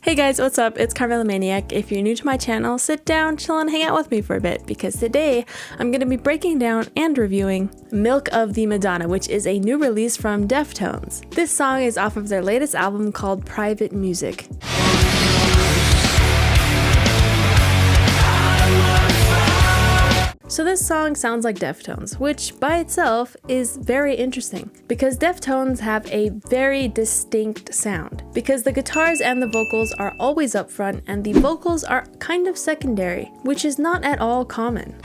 Hey guys, what's up? It's Carmela Maniac. If you're new to my channel, sit down, chill, and hang out with me for a bit because today I'm going to be breaking down and reviewing Milk of the Madonna, which is a new release from Deftones. This song is off of their latest album called Private Music. So this song sounds like Deftones, which by itself is very interesting because Deftones have a very distinct sound because the guitars and the vocals are always up front and the vocals are kind of secondary, which is not at all common.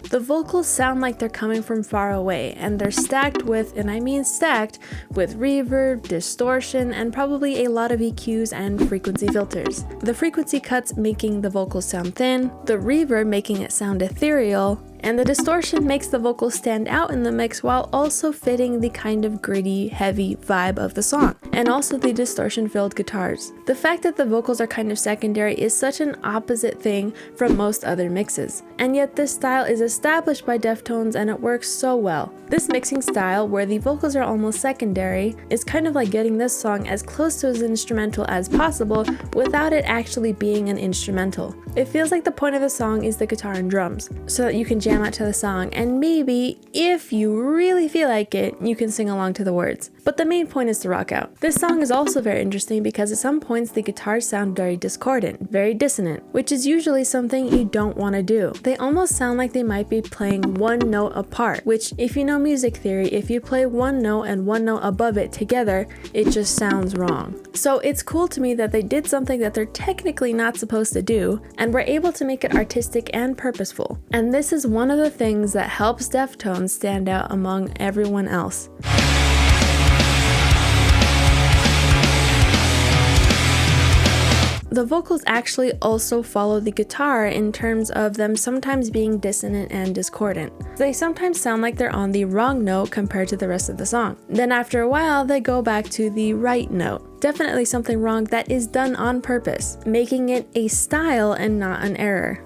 The vocals sound like they're coming from far away, and they're stacked with, and I mean stacked, with reverb, distortion, and probably a lot of EQs and frequency filters. The frequency cuts making the vocals sound thin, the reverb making it sound ethereal, and the distortion makes the vocals stand out in the mix while also fitting the kind of gritty, heavy vibe of the song, and also the distortion-filled guitars. The fact that the vocals are kind of secondary is such an opposite thing from most other mixes, and yet this style is established by Deftones and it works so well. This mixing style, where the vocals are almost secondary, is kind of like getting this song as close to as instrumental as possible without it actually being an instrumental. It feels like the point of the song is the guitar and drums, so that you can jam out to the song, and maybe, if you really feel like it, you can sing along to the words. But the main point is to rock out. This song is also very interesting because at some points the guitars sound very discordant, very dissonant, which is usually something you don't want to do. They almost sound like they might be playing one note apart, which, if you know music theory, if you play one note and one note above it together, it just sounds wrong. So it's cool to me that they did something that they're technically not supposed to do, and were able to make it artistic and purposeful. And this is one of the things that helps Deftones stand out among everyone else. The vocals actually also follow the guitar in terms of them sometimes being dissonant and discordant. They sometimes sound like they're on the wrong note compared to the rest of the song. Then after a while, they go back to the right note. Definitely something wrong that is done on purpose, making it a style and not an error.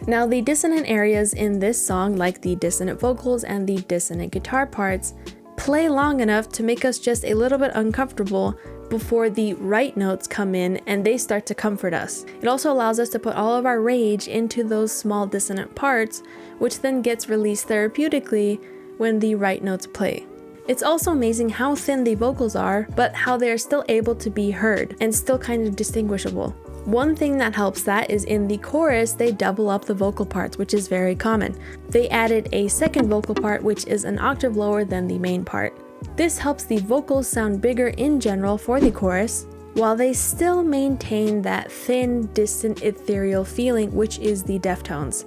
Now, the dissonant areas in this song, like the dissonant vocals and the dissonant guitar parts, play long enough to make us just a little bit uncomfortable before the right notes come in and they start to comfort us. It also allows us to put all of our rage into those small dissonant parts, which then gets released therapeutically when the right notes play. It's also amazing how thin the vocals are, but how they are still able to be heard and still kind of distinguishable. One thing that helps that is in the chorus, they double up the vocal parts, which is very common. They added a second vocal part, which is an octave lower than the main part. This helps the vocals sound bigger in general for the chorus, while they still maintain that thin, distant, ethereal feeling, which is the Deftones.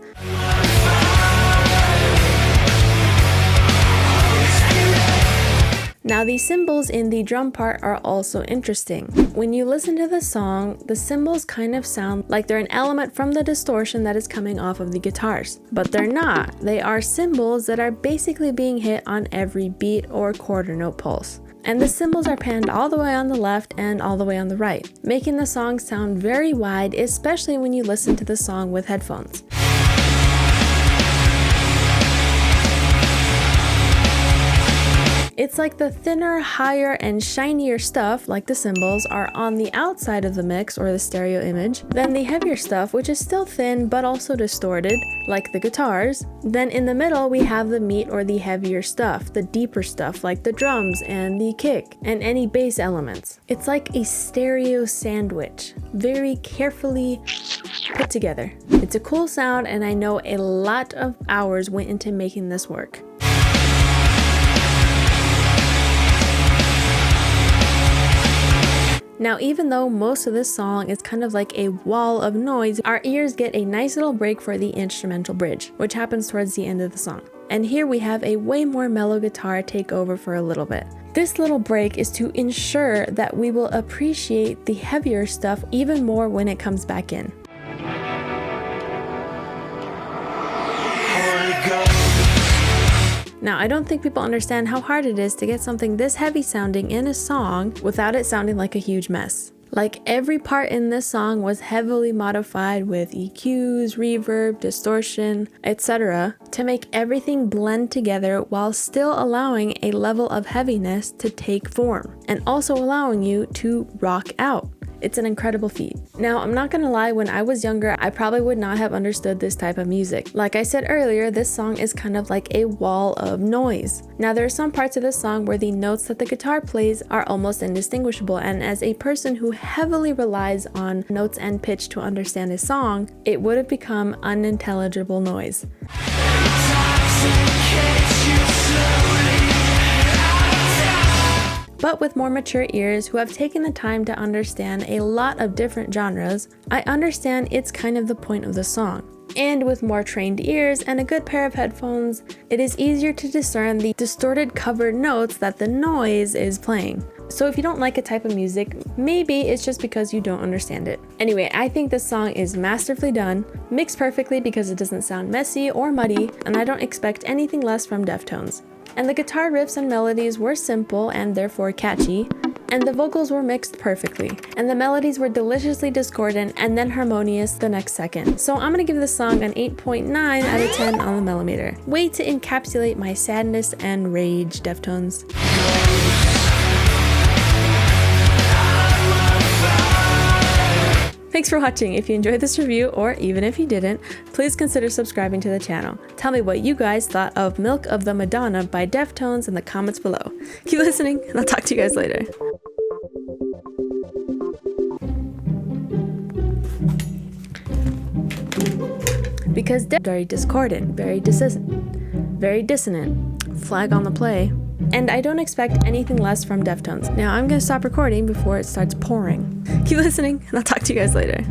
Now, the cymbals in the drum part are also interesting. When you listen to the song, the cymbals kind of sound like they're an element from the distortion that is coming off of the guitars. But they're not. They are cymbals that are basically being hit on every beat or quarter note pulse. And the cymbals are panned all the way on the left and all the way on the right, making the song sound very wide, especially when you listen to the song with headphones. It's like the thinner, higher, and shinier stuff, like the cymbals, are on the outside of the mix or the stereo image, then the heavier stuff, which is still thin but also distorted, like the guitars. Then in the middle we have the meat or the heavier stuff, the deeper stuff like the drums and the kick, and any bass elements. It's like a stereo sandwich, very carefully put together. It's a cool sound, and I know a lot of hours went into making this work. Now, even though most of this song is kind of like a wall of noise, our ears get a nice little break for the instrumental bridge, which happens towards the end of the song. And here we have a way more mellow guitar take over for a little bit. This little break is to ensure that we will appreciate the heavier stuff even more when it comes back in. Now, I don't think people understand how hard it is to get something this heavy sounding in a song without it sounding like a huge mess. Like every part in this song was heavily modified with EQs, reverb, distortion, etc. to make everything blend together while still allowing a level of heaviness to take form and also allowing you to rock out. It's an incredible feat. Now, I'm not gonna lie, when I was younger, I probably would not have understood this type of music. Like I said earlier, this song is kind of like a wall of noise. Now, there are some parts of this song where the notes that the guitar plays are almost indistinguishable, and as a person who heavily relies on notes and pitch to understand a song, it would have become unintelligible noise. But with more mature ears who have taken the time to understand a lot of different genres, I understand it's kind of the point of the song. And with more trained ears and a good pair of headphones, it is easier to discern the distorted covered notes that the noise is playing. So if you don't like a type of music, maybe it's just because you don't understand it. Anyway, I think this song is masterfully done, mixed perfectly because it doesn't sound messy or muddy, and I don't expect anything less from Deftones. And the guitar riffs and melodies were simple and therefore catchy, and the vocals were mixed perfectly, and the melodies were deliciously discordant and then harmonious the next second. So I'm gonna give this song an 8.9 out of 10 on the millimeter. Way to encapsulate my sadness and rage, Deftones. Thanks for watching. If you enjoyed this review, or even if you didn't, please consider subscribing to the channel. Tell me what you guys thought of Milk of the Madonna by Deftones in the comments below. Keep listening, and I'll talk to you guys later. Because very discordant, very dissonant, flag on the play. And I don't expect anything less from Deftones. Now I'm gonna stop recording before it starts pouring. Keep listening, and I'll talk to you guys later.